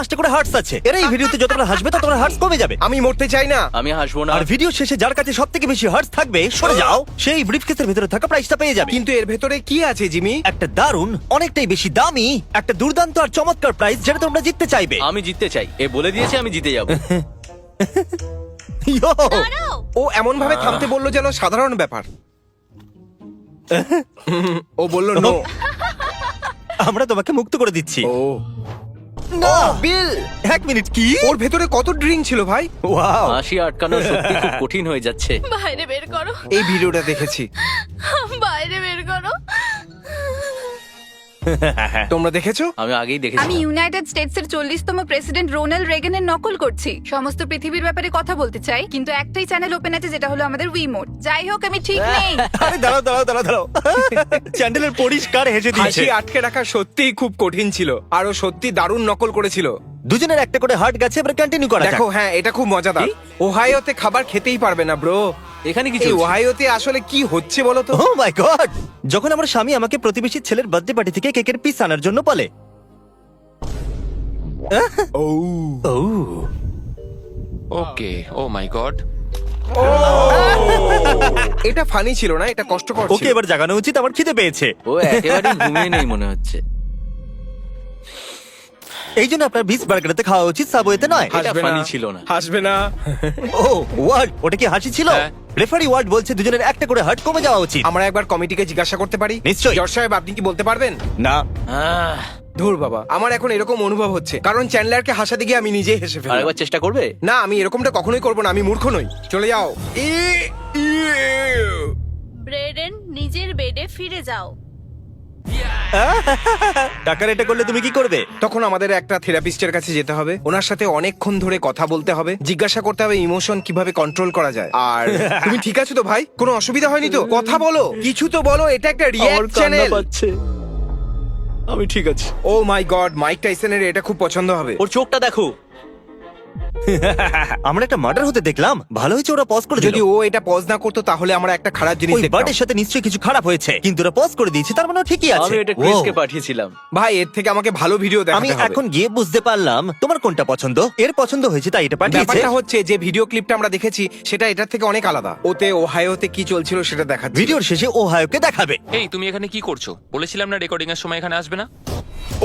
5টা করে হার্টস আছে। এর এই ভিডিওতে যতটা হাসবে ততটা হার্টস কমে যাবে। আমি মরতে চাই না। আমি হাসবো না। আর ভিডিও শেষে যার কাছে সবথেকে বেশি হার্টস থাকবে সরে যাও, সেই ব্রিফকেসের ভিতরে থাকা প্রাইসটা পেয়ে যাবে। কিন্তু এর ভেতরে কি আছে জিমি? একটা দারুণ, অনেকটাই বেশি দামি, একটা দুর্দান্ত আর চমৎকার প্রাইস যেটা তোমরা জিততে চাইবে। আমি জিততে চাই, এ বলে দিয়েছে আমি জিতে যাব। ইয়ো! ও এমন ভাবে থামতে বললো যেন সাধারণ ব্যাপার। ও বললো নো। আমরা তোমাকে মুক্ত করে দিচ্ছি। ও না বিল, 1 মিনিট, কি? ওর ভেতরে কত ড্রিঙ্ক ছিল ভাই? ওয়াও! হাসি আটকানো সত্যি খুব কঠিন হয়ে যাচ্ছে। বাইরে বের করো, এই ভিডিওটা দেখেছি। বাইরে বের করো। তোমরা দেখেছো? আমি আগেই দেখেছি। আমি ইউনাইটেড স্টেটসের 40তম প্রেসিডেন্ট রোনাল্ড রেগানের নকল করছি। সমস্ত পৃথিবীর ব্যাপারে কথা বলতে চাই, কিন্তু একটাই চ্যানেল ওপেন আছে যেটা হলো আমাদের উই মোড। যাই হোক, আমি ঠিক নেই। আরে দাঁড়াও। চ্যান্ডেলের পরিষ্কার হেসে দিয়েছে। হাসি আটকে রাখা সত্যিই খুব কঠিন ছিল, আর ও সত্যি দারুণ নকল করেছিল। দুজনের একটা করে হার্ট গেছে, এবার কন্টিনিউ করা যাক। দেখো, হ্যাঁ এটা খুব মজাদার। ওহাইওতে খাবার খেতেই পারবে না ব্রো। এখানে কি এই চলছে? ওহাইওতে আসলে কি হচ্ছে বলো তো? ও মাই গড! যখন আমার স্বামী আমাকে প্রতিবেশীর ছেলের বার্থডে পার্টি থেকে কেকের পিস আনার জন্য বলে। ও ও ওকে, ও মাই গড। এটা ফানি ছিল না, এটা কষ্টকর ওকে ছিল। এবার জাগানো উচিত, আমার খিদে পেয়েছে। ও একেবারেই ঘুমিয়ে নেই মনে হচ্ছে। এই জন্য আপনার বিস বার্গারতে খাওয়া উচিত, সাবওয়েতে নয়। এটা হাসবে না, funny ছিল না। হাসবে না। ও ওয়ার্ড, ওটা কি হাসি ছিল? হ্যাঁ। রেফারি ওয়ার্ড বলছে দুজনের একটা করে হার্ট কমে যাওয়া উচিত। আমরা একবার কমিটিকে জিজ্ঞাসা করতে পারি? নিশ্চয়ই। জর্জ সাহেব, আপনি কি বলতে পারবেন? না, আহ, ধুর বাবা, আমার এখন এরকম অনুভব হচ্ছে, কারণ চ্যান্ডলারকে হাসাতে গিয়ে আমি নিজেই হেসে ফেললাম। আরেকবার চেষ্টা করবে? না, আমি এরকমটা কখনোই করবো না, আমি মূর্খ নই। চলে যাও। ব্রেডেন, নিজের বেডে ফিরে যাও। টাকার এটা করলে তুমি কি করবে? তখন আমাদের একটা থেরাপিস্টের কাছে যেতে হবে, ওনার সাথে অনেকক্ষণ ধরে কথা বলতে হবে, জিজ্ঞাসা করতে হবে ইমোশন কিভাবে কন্ট্রোল করা যায়। আর তুমি ঠিক আছো তো ভাই? কোনো অসুবিধা হয়নি তো? কথা বলো, কিছু তো বলো, এটা একটা আমার রিয়্যাক্ট কান্না চ্যানেল। পাচ্ছে। আমি ঠিক আছে। ও মাই গড, মাইক টাইসনের এটা খুব পছন্দ হবে। ওর চোখটা দেখো। আমরা একটা মার্ডার হতে দেখলাম, ভালো হয়েছে ওরা পজ করে দিল। যদি ও এটা পজ না করতো তাহলে আমরা একটা খারাপ জিনিস ওই দেখতাম। বার্ডের সাথে নিশ্চয়ই কিছু খারাপ হয়েছে, কিন্তু ওরা পজ করে দিয়েছে, তার মানে ও ঠিকই আছে। আমি এটা Wow! ক্রিসকে পাঠিয়েছিলাম। ভাই, এর থেকে আমাকে ভালো ভিডিও আমি দেখাতে হবে। এখন গিয়ে বুঝতে পারলাম তোমার কোনটা পছন্দ। এর পছন্দ হয়েছে তাই এটা পাঠিয়েছে। ব্যাপারটা হচ্ছে যে ভিডিও ক্লিপটা আমরা দেখেছি সেটা এটার থেকে অনেক আলাদা। ওতে ওহাইওতে কি চলছিল সেটা দেখাচ্ছে। ভিডিওর শেষে ও হায়কে দেখাবে। এই, তুমি এখানে কি করছো? বলেছিলাম না রেকর্ডিং এর সময় এখানে আসবে না।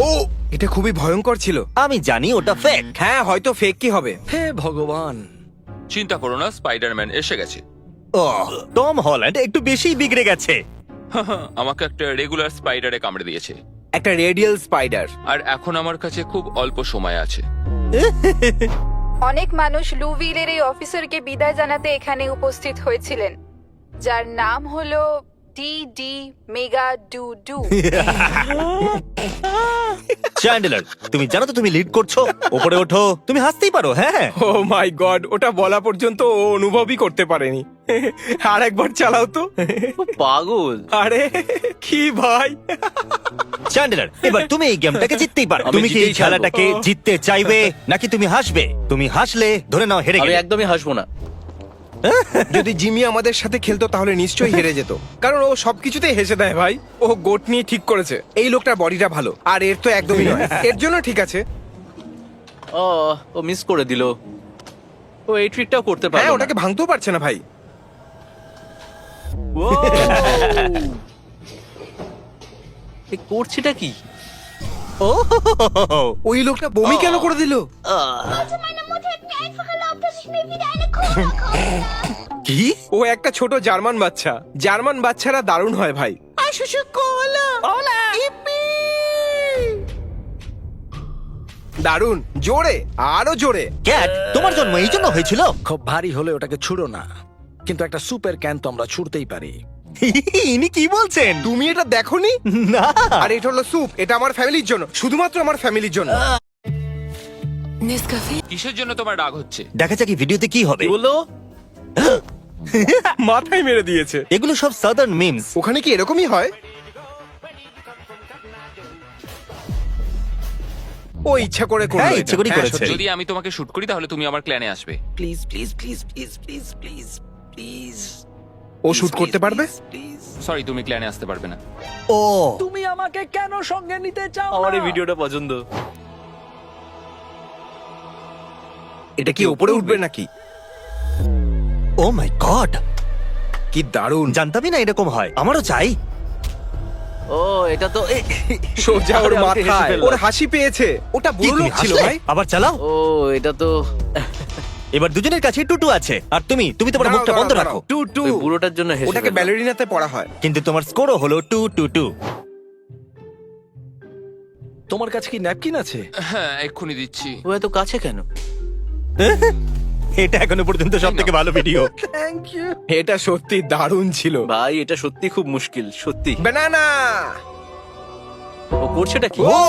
ও, এটা খুবই ভয়ঙ্কর ছিল। আমি জানি ওটা ফেক। হ্যাঁ, হয়তো ফেক কি হবে। হে ভগবান। চিন্তা করো না, স্পাইডারম্যান এসে গেছে। ও, টম হল্যান্ড একটু বেশি বিগড়ে গেছে। আমাকে একটা রেগুলার স্পাইডারে কামড়ে দিয়েছে, একটা রেডিয়াল স্পাইডার। আর এখন আমার কাছে খুব অল্প সময় আছে। অনেক মানুষ লুভিলের এই অফিসারকে বিদায় জানাতে এখানে উপস্থিত হয়েছিলেন, যার নাম হলো ডি মেগা ডু। চ্যান্ডেলার, তুমি জানো তো তুমি লিড করছো। উপরে ওঠো, তুমি হাসতেই পারো। হ্যাঁ, ও মাই গড, ওটা বলা পর্যন্ত ও অনুভবই করতে পারেনি। আর একবার চালাও তো। ও পাগল। আরে কি ভাই! চ্যান্ডেলার, এবার তুমি এই গেমটাকে জিততেই পারো। আমি তুমি কি এই জিতেই ছাড়বো। খেলাটাকে জিততে চাইবে নাকি তুমি হাসবে? তুমি হাসলে ধরে নাও হেরে আমি গেলে। একদমই হাসবো না। যদি জিমি আমাদের সাথে খেলতো তাহলে নিশ্চয়ই হেরে যেত, কারণ ও সবকিছুতেই হেসে দেয় ভাই। ও গোট নিয়ে ঠিক করেছে। এই লোকটার বডিটা ভালো, আর এর তো একদমই নয়। এর জন্য ঠিক আছে। ও মিস করে দিল। ও এই ট্রিকটাও করতে পারে। হ্যাঁ, ওটাকে ভাঙতেও পারছে না ভাই। করছিটা কি? ও, ওই লোকটা বমি কেন করে দিল? কি? ও একটা ছোট জার্মান বাচ্চা। জার্মান বাচ্চারা দারুণ হয় ভাই। দারুণ, জোরে, আরো জোরে। ক্যাট, তোমার জন্ম এই জন্য হয়েছিল? খুব ভারী হলে ওটাকে ছুড়ো না, কিন্তু একটা সুপের ক্যান তো আমরা ছুড়তেই পারি। ইনি কি বলছেন? তুমি এটা দেখোনি? না, আর এটা হলো স্যুপ, এটা আমার ফ্যামিলির জন্য, শুধুমাত্র আমার ফ্যামিলির জন্য। কিসের জন্য তোমার রাগ হচ্ছে? দেখা যাক এই ভিডিওতে কি হবে। কি বললো? মাথায় মেরে দিয়েছে। এগুলো সব সাদার্ন মিমস। ওখানে কি এরকমই হয়? ও ইচ্ছা করে করলো হ্যাঁ, এটা। ইচ্ছে করেই হ্যাঁ, করেছে। সত্যি। যদি আমি তোমাকে শুট করি তাহলে তুমি আমার ক্ল্যানে আসবে। Please please please please please please please. ও শুট করতে পারবে? প্লিজ, সরি, তুমি ক্ল্যানে আসতে পারবে না। ও, তুমি আমাকে কেন সঙ্গে নিতে চাও? আমার না? এই ভিডিওটা পছন্দ। এটা কি ওপরে উঠবে নাকি? ও মাই গড, কি দারুণ! জানতামই না এরকম হয়। আমারও চাই। ও এটা তো সোজা ওর আরে, আমাকে হেসে মাথায়, ফেললো। ওর হাসি পেয়েছে। ওটা কি, বুড়ো তুমি লোক ছিল হাসলে? ভাই। আবার চালাও। ও এটা তো এবার দুজনের কাছে টুটু আছে, আর তুমি তোমার দাঁড়াও, মুখটা বন্ধ দাঁড়াও, রাখো। টু টু। ওই বুড়োটার জন্য হেসে ওটাকে ফেললো। ব্যালেরিনাতে পড়া হয়। কিন্তু তোমার স্কোরও হলো 2-2-2। তোমার কাছে কি ন্যাপকিন আছে? হ্যাঁ এক্ষুনি দিচ্ছি। ও এত কাছে কেন? এটা এখনো পর্যন্ত সব থেকে ভালো ভিডিও। এটা সত্যি দারুণ ছিল। ভাই এটা সত্যি খুব মুশকিল, সত্যি। বানানা! ও করছেটা কি? ও!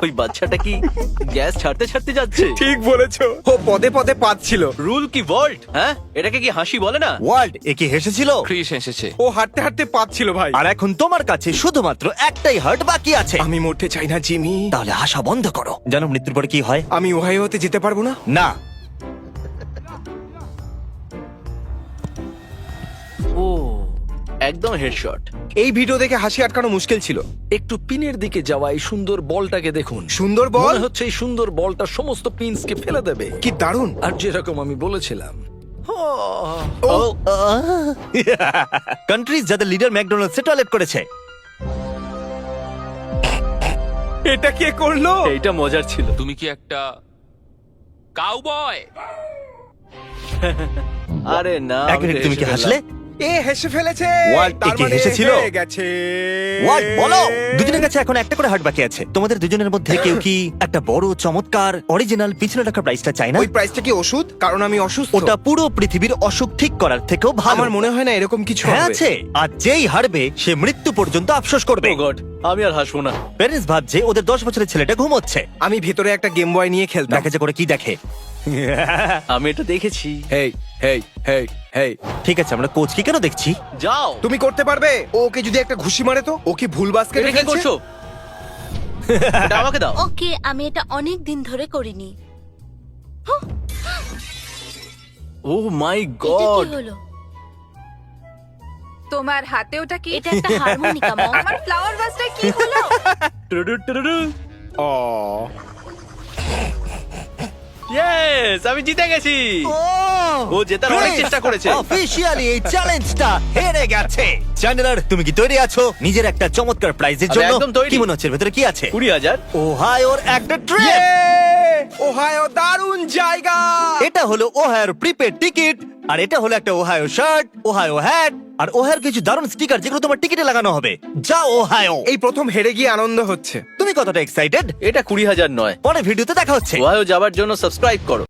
ওই বাচ্চাটা কি গ্যাস ছাড়তে ছাড়তে যাচ্ছে? ঠিক বলেছো। ও পদে পদে পাচ্ছিল। রুল কি ভল্ট? হ্যাঁ, এটাকে কি হাসি বলে না? ওয়ার্ল্ড এ কি হেসেছিল? ক্রিস এসেছে। ও হাঁটতে হাঁটতে পাচ্ছিল ভাই। আর এখন তোমার কাছে শুধুমাত্র একটাই হার্ট বাকি আছে। আমি মরতে চাই না জিমি। তাহলে হাসা বন্ধ করো। জানো মৃত্যুর পরে কি হয়? আমি ওহাইওতে যেতে পারবো না। না, ও একদম হেডশট। এই ভিডিও দেখে হাসি আটকানো মুশকিল ছিল। একটু পিনের দিকে যাওয়া এই সুন্দর বলটাকে দেখুন। সুন্দর বল। মনে হচ্ছে এই সুন্দর বলটা সমস্ত পিনসকে ফেলে দেবে। কি দারুণ! আর যেরকম আমি বলেছিলাম, ও কান্ট্রিজ যাদের লিডার ম্যাকডোনাল্ডসে টয়লেট করেছে। এটা কে করলো? এইটা মজার ছিল। তুমি কি একটা কাউবয়? আরে না, এক আমি তো মিনিট, তুমি কি হেসে হাসলে? এ হেসে ফেলেছে। What? এ তার কি মানে হেসেছিল? হেরে গেছে। ওয়ার্ল্ড বলো। দুজনের কাছে এখন একটা করে হার্ট বাকি আছে। তোমাদের দুজনের মধ্যে কেউ কি একটা বড় চমৎকার অরিজিনাল পিছনে রাখা প্রাইসটা চায় না? ওই প্রাইসটা কি ওষুধ? কারণ আমি অসুস্থ। ওটা পুরো পৃথিবীর অসুখ ঠিক করার থেকেও ভালো। আমার মনে হয় না এরকম কিছু হ্যাঁ হবে। আছে। আর যেই হারবে সে মৃত্যু পর্যন্ত আফসোস করবে। ও গড, আমি আর হাসবো না। প্যারেন্টস ভাবছে ওদের 10 বছরের ছেলেটা ঘুমোচ্ছে। আমি ভেতরে একটা গেম বয় নিয়ে খেলতাম। দেখে যে করে কি দেখে। আমি এটা দেখেছি। হেই হেই হেই হেই, ঠিক আছে, আমরা কোচকে কেন দেখছি? যাও। তুমি করতে পারবে? ওকে যদি একটা ঘুষি মারে তো? ও কি ভুল বাস্কেটে এটা কি খেলছে? করছো? এটা আমাকে দাও। ওকে, আমি এটা অনেক দিন ধরে করিনি। ও মাই এটা গড। কি হলো? তোমার হাতে ওটা কি? এটা একটা হারমোনিকা মম। আমার ফ্লাওয়ার ভাসটা কি হলো? ও ইয়েস, আমি জিতে গেছি। ও জেতার অনেক চেষ্টা করেছে। অফিশিয়ালি এই চ্যালেঞ্জটা হেরে গেছে। চ্যান্ডেলার, তুমি কি তৈরি আছো নিজের একটা চমৎকার প্রাইজের আমি জন্য? একদম তৈরি। কি মনে হচ্ছে ভেতরে কি আছে? 20,000। ওহাইওর একটা ট্রেন। ওহাইও দারুণ জায়গা। এটা হলো ওহাইওর প্রিপেড টিকিট, আর এটা হলো একটা ওহাইও শার্ট, ওহাইও হ্যাট, আর ওহাইওর কিছু দারুণ স্টিকার যেগুলো তোমার টিকিটে লাগানো হবে। যাও ওহাইও। এই প্রথম হেরে গিয়ে আনন্দ হচ্ছে। তুমি কতটা এক্সাইটেড? এটা 20,000 নয়। পরে ভিডিওতে দেখা হচ্ছে। ওহাইও যাবার জন্য সাবস্ক্রাইব করো।